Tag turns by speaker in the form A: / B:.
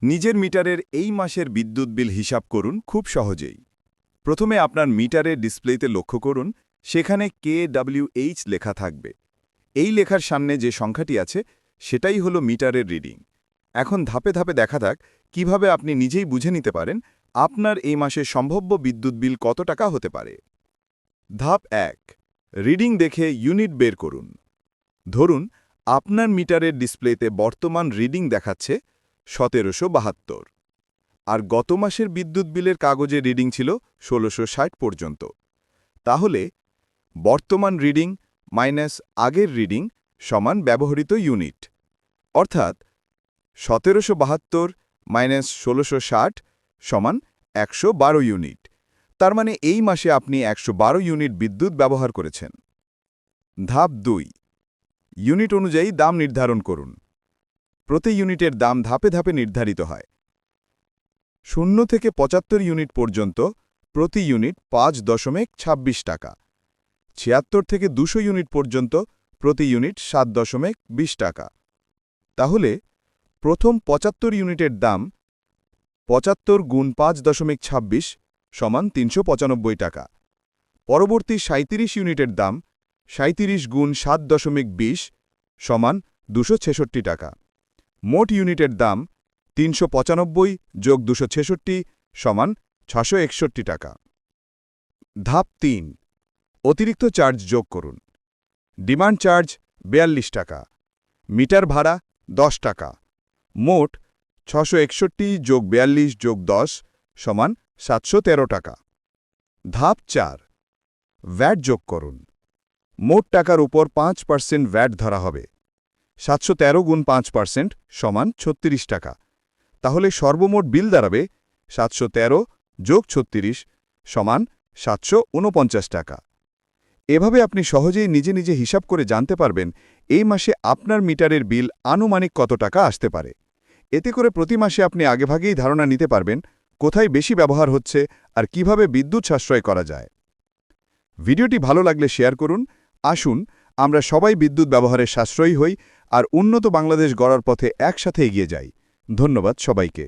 A: নিজের মিটারের এই মাসের বিদ্যুৎ বিল হিসাব করুন খুব সহজেই। প্রথমে আপনার মিটারের ডিসপ্লেতে লক্ষ্য করুন, সেখানে KWH লেখা থাকবে। এই লেখার সামনে যে সংখ্যাটি আছে সেটাই হলো মিটারের রিডিং। এখন ধাপে ধাপে দেখা যাক কিভাবে আপনি নিজেই বুঝে নিতে পারেন আপনার এই মাসে সম্ভাব্য বিদ্যুৎ বিল কত টাকা হতে পারে। ধাপ ১, রিডিং দেখে ইউনিট বের করুন। ধরুন আপনার মিটারের ডিসপ্লেতে বর্তমান রিডিং দেখাচ্ছে ১৭৭২, আর গত মাসের বিদ্যুৎ বিলের কাগজে রিডিং ছিল ১৬৬০ পর্যন্ত। তাহলে বর্তমান রিডিং মাইনাস আগের রিডিং সমান ব্যবহৃত ইউনিট, অর্থাৎ ১৭৭২ মাইনাস ১৬৬০ সমান ১১২ ইউনিট। তার মানে এই মাসে আপনি ১১২ ইউনিট বিদ্যুৎ ব্যবহার করেছেন। ধাপ ২, ইউনিট অনুযায়ী দাম নির্ধারণ করুন। প্রতি ইউনিটের দাম ধাপে ধাপে নির্ধারিত হয়। ০ থেকে ৭৫ ইউনিট পর্যন্ত প্রতি ইউনিট ৫.২৬ টাকা, ৭৬ থেকে ২০০ ইউনিট পর্যন্ত প্রতি ইউনিট ৭.২০ টাকা। তাহলে প্রথম ৭৫ ইউনিটের দাম ৭৫ গুণ ৫.২৬ সমান ৩৯৫ টাকা। পরবর্তী ৩৭ ইউনিটের দাম ৩৭ গুণ ৭.২০ সমান ২৬৬ টাকা। মোট ইউনিটের দাম ৩৯৫ যোগ ২৬৬ সমান ৬৬১ টাকা। ধাপ ৩, অতিরিক্ত চার্জ যোগ করুন। ডিমান্ড চার্জ ৪২ টাকা, মিটার ভাড়া ১০ টাকা, মোট ৬৬১ যোগ ৪২ যোগ ১০ সমান ৭১৩ টাকা। ধাপ ৪, ভ্যাট যোগ করুন। মোট টাকার উপর ৫% ভ্যাট ধরা হবে। ৭১৩ গুণ ৫% সমান ৩৬ টাকা। তাহলে সর্বমোট বিল দাঁড়াবে ৭১৩ যোগ ৩৬ সমান ৭৪৯ টাকা। এভাবে আপনি সহজেই নিজে নিজে হিসাব করে জানতে পারবেন এই মাসে আপনার মিটারের বিল আনুমানিক কত টাকা আসতে পারে। এতে করে প্রতি মাসে আপনি আগেভাগেই ধারণা নিতে পারবেন কোথায় বেশি ব্যবহার হচ্ছে আর কিভাবে বিদ্যুৎ সাশ্রয় করা যায়। ভিডিওটি ভালো লাগলে শেয়ার করুন। আসুন আমরা সবাই বিদ্যুৎ ব্যবহারে সাশ্রয়ী হই আর উন্নত বাংলাদেশ গড়ার পথে একসাথে এগিয়ে যাই। ধন্যবাদ সবাইকে।